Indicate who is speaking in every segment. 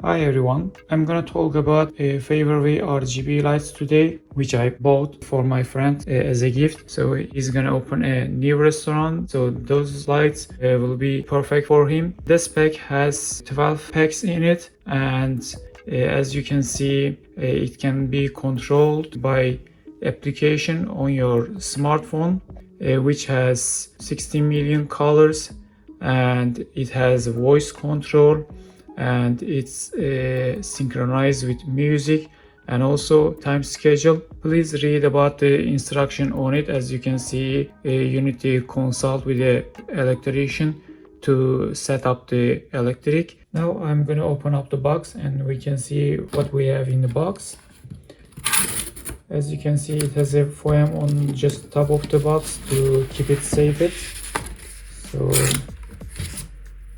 Speaker 1: Hi everyone, I'm gonna talk about Favorwe RGB lights today, which I bought for my friend as a gift. So he's gonna open a new restaurant, so those lights will be perfect for him. This pack has 12 packs in it, and as you can see, it can be controlled by application on your smartphone, which has 16 million colors, and it has voice control, and it's synchronized with music and also time schedule. Please read about the instruction on it. As you can see, you need to consult with the electrician to set up the electric. Now I'm going to open up the box and we can see what we have in the box. As you can see, it has a foam on just top of the box to keep it safe. So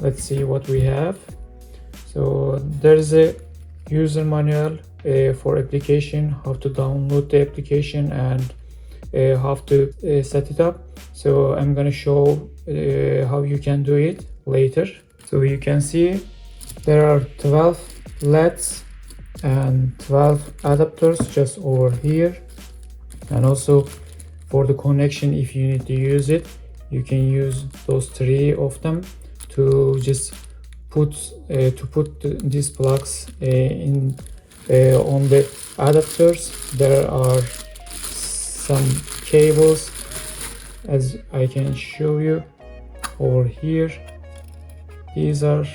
Speaker 1: let's see what we have. So there's a user manual for application, how to download the application and how to set it up. So I'm gonna show how you can do it later. So you can see there are 12 LEDs and 12 adapters just over here, and also for the connection, if you need to use it, you can use those 3 of them to just put these plugs in on the adapters. There are some cables, as I can show you over here. These are,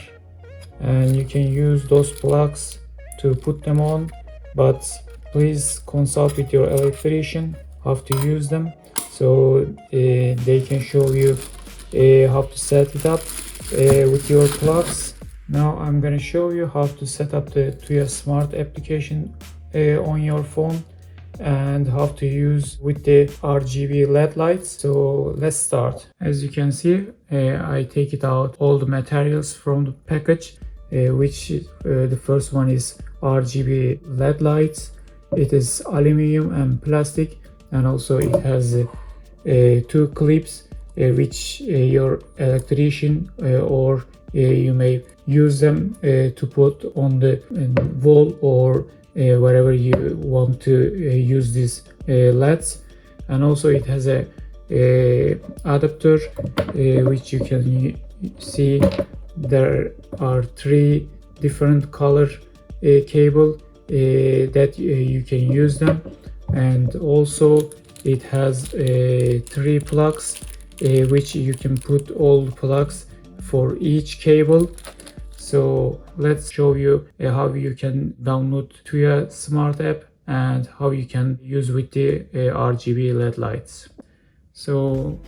Speaker 1: and you can use those plugs to put them on, but please consult with your electrician how to use them, so they can show you how to set it up with your plugs. Now I'm going to show you how to set up the Tuya Smart application on your phone and how to use with the RGB LED lights. So let's start. As you can see, I take it out all the materials from the package, which the first one is RGB LED lights. It is aluminum and plastic, and also it has 2 clips which your electrician or you may use them to put on the wall or wherever you want to use these LEDs. And also it has a adapter which you can see there are 3 different color cable that you can use them, and also it has 3 plugs which you can put all the plugs for each cable. So let's show you how you can download Tuya Smart App and how you can use with the RGB LED lights. So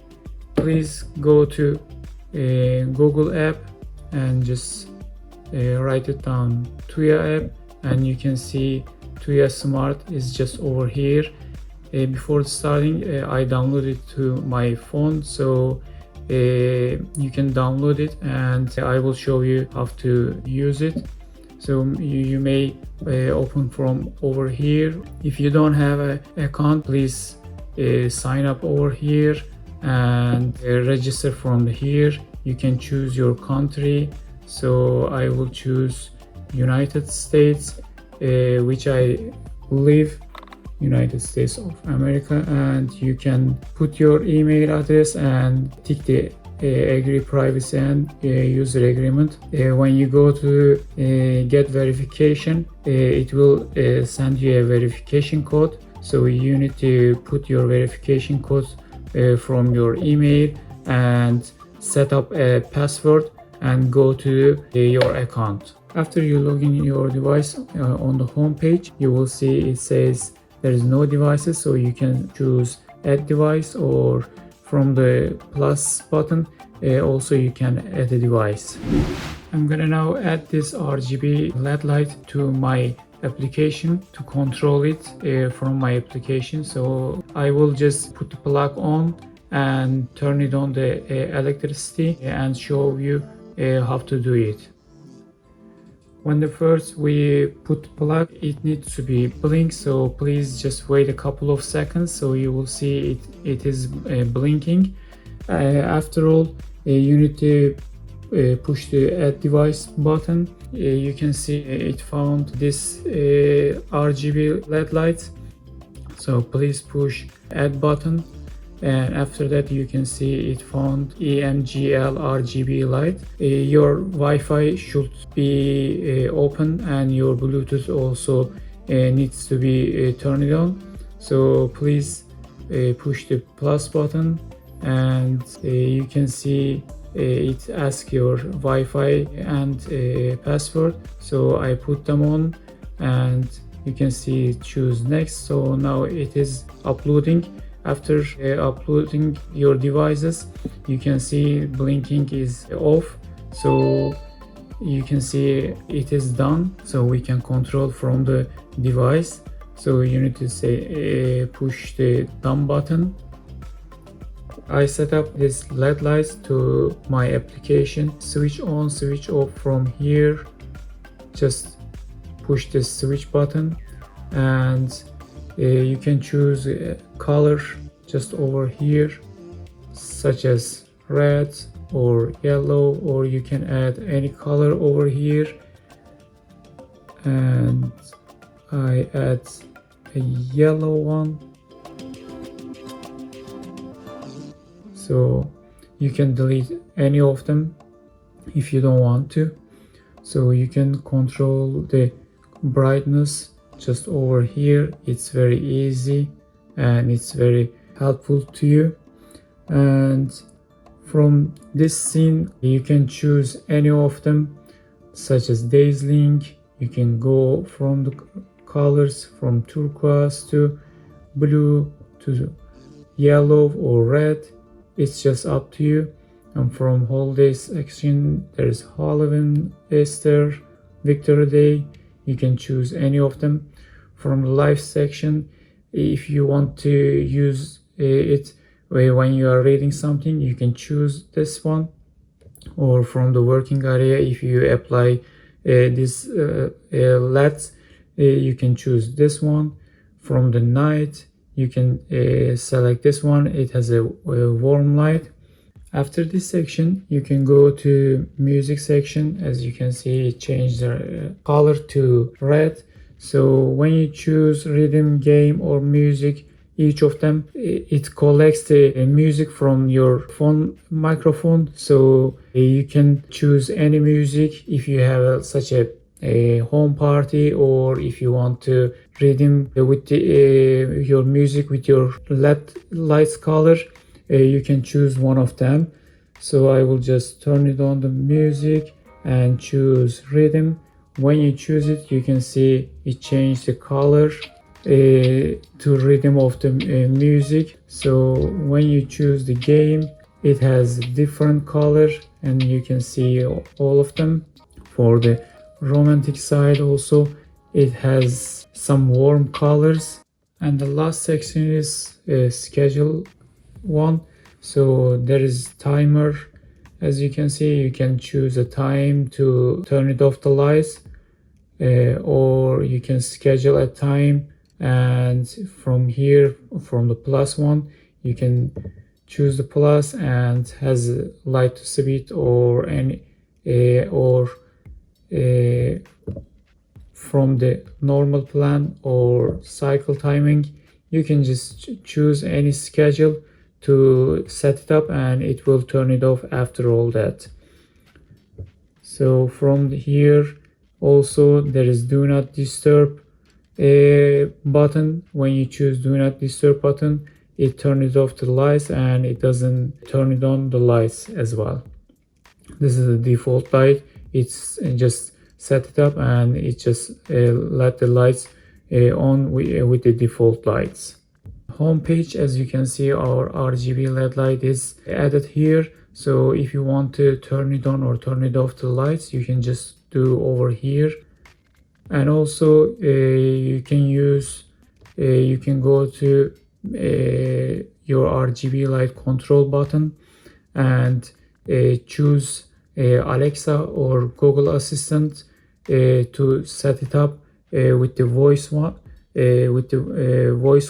Speaker 1: please go to Google app and just write it down, Tuya app, and you can see Tuya Smart is just over here. Before starting, I downloaded it to my phone, so you can download it and I will show you how to use it. So you may open from over here. If you don't have an account, please sign up over here and register from here. You can choose your country, so I will choose United States, which I live, United States of America, and you can put your email address and tick the agree privacy and user agreement. When you go to get verification, it will send you a verification code, so you need to put your verification code from your email and set up a password and go to your account. After you log in your device on the home page, you will see it says there is no devices, so you can choose add device, or from the plus button also you can add a device. I'm gonna now add this RGB LED light to my application to control it from my application. So I will just put the plug on and turn it on the electricity and show you how to do it. When the first we put the plug, it needs to be blink, so please just wait a couple of seconds, so you will see it is blinking. After all, you need to push the add device button, you can see it found this RGB LED light. So please push add button, and after that you can see it found EMGL RGB light. Your Wi-Fi should be open, and your Bluetooth also needs to be turned on. So please push the plus button, and you can see it asks your Wi-Fi and password. So I put them on, and you can see choose next. So now it is uploading. After uploading your devices, you can see blinking is off, so you can see it is done. So we can control from the device. So you need to say push the done button. I set up this LED lights to my application. Switch on, switch off from here. Just push the switch button, and you can choose a color just over here, such as red or yellow, or you can add any color over here. And I add a yellow one. So you can delete any of them if you don't want to. So you can control the brightness just over here. It's very easy and it's very helpful to you. And from this scene you can choose any of them, such as days link. You can go from the colors from turquoise to blue to yellow or red. It's just up to you. And from holiday section there's Halloween, Easter, Victory Day. You can choose any of them. From the life section, if you want to use it when you are reading something, you can choose this one. Or from the working area, if you apply this LEDs, you can choose this one. From the night, you can select this one. It has a warm light. After this section, you can go to music section. As you can see, it changed the color to red. So when you choose rhythm, game or music, each of them, it collects the music from your phone microphone. So you can choose any music if you have such a home party, or if you want to rhythm with your music with your LED lights color. You can choose one of them. So I will just turn it on the music and choose rhythm. When you choose it, you can see it changed the color to rhythm of the music. So when you choose the game, it has different color, and you can see all of them. For the romantic side also, it has some warm colors. And the last section is schedule one. So there is timer. As you can see, you can choose a time to turn it off the lights, or you can schedule a time, and from here, from the plus one, you can choose the plus and has a light to speed or any from the normal plan or cycle timing. You can just choose any schedule to set it up, and it will turn it off after all that. So from here also there is do not disturb button. When you choose do not disturb button, it turns off the lights and it doesn't turn it on the lights as well. This is the default light. It's just set it up and it just let the lights on with the default lights. Home page, as you can see, our RGB LED light is added here. So if you want to turn it on or turn it off the lights, you can just do over here. And also you can use you can go to your RGB light control button and choose Alexa or Google Assistant to set it up with the voice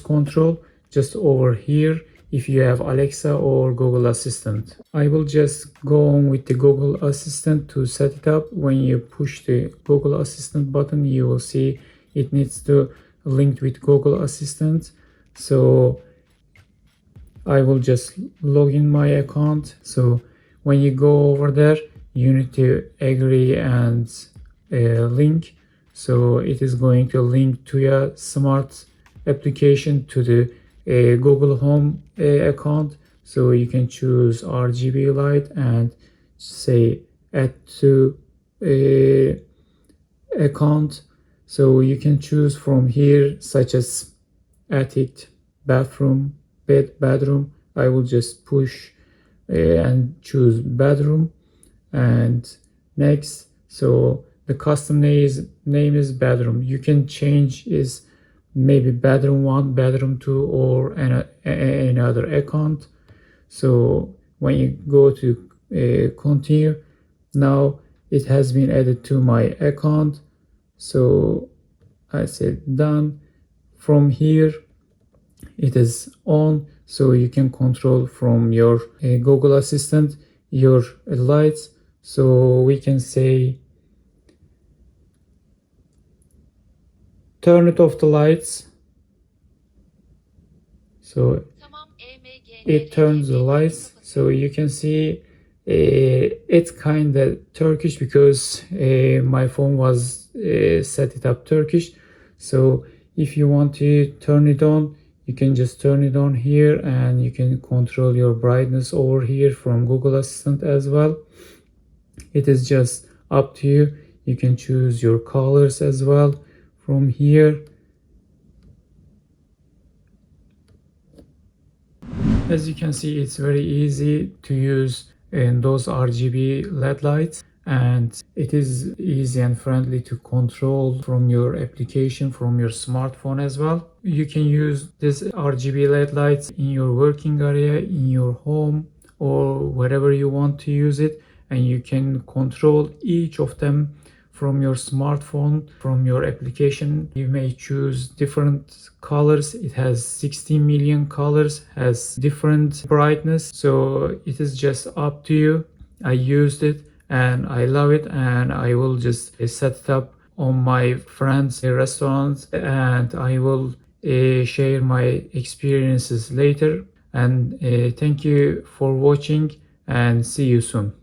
Speaker 1: control. Just over here if you have Alexa or Google Assistant. I will just go on with the Google Assistant to set it up. When you push the Google Assistant button, you will see it needs to link with Google Assistant. So I will just log in my account. So when you go over there, you need to agree and link. So it is going to link Tuya Smart application to the Google Home account. So you can choose RGB light and say add to account. So you can choose from here such as attic, bathroom, bedroom. I will just push and choose bedroom and next. So the custom name is bedroom. You can change is maybe bedroom 1, bedroom 2, or another account. So when you go to continue, now it has been added to my account. So I said done. From here it is on, so you can control from your Google Assistant your lights. So we can say turn it off the lights. So it turns the lights. So you can see it's kind of Turkish because my phone was set it up Turkish. So if you want to turn it on, you can just turn it on here, and you can control your brightness over here from Google Assistant as well. It is just up to you. You can choose your colors as well from here. As you can see, it's very easy to use in those RGB LED lights, and it is easy and friendly to control from your application, from your smartphone as well. You can use this RGB LED lights in your working area, in your home, or wherever you want to use it, and you can control each of them from your smartphone, from your application. You may choose different colors. It has 16 million colors, has different brightness, so it is just up to you. I used it and I love it, and I will just set it up on my friends' restaurants, and I will share my experiences later. And thank you for watching, and see you soon.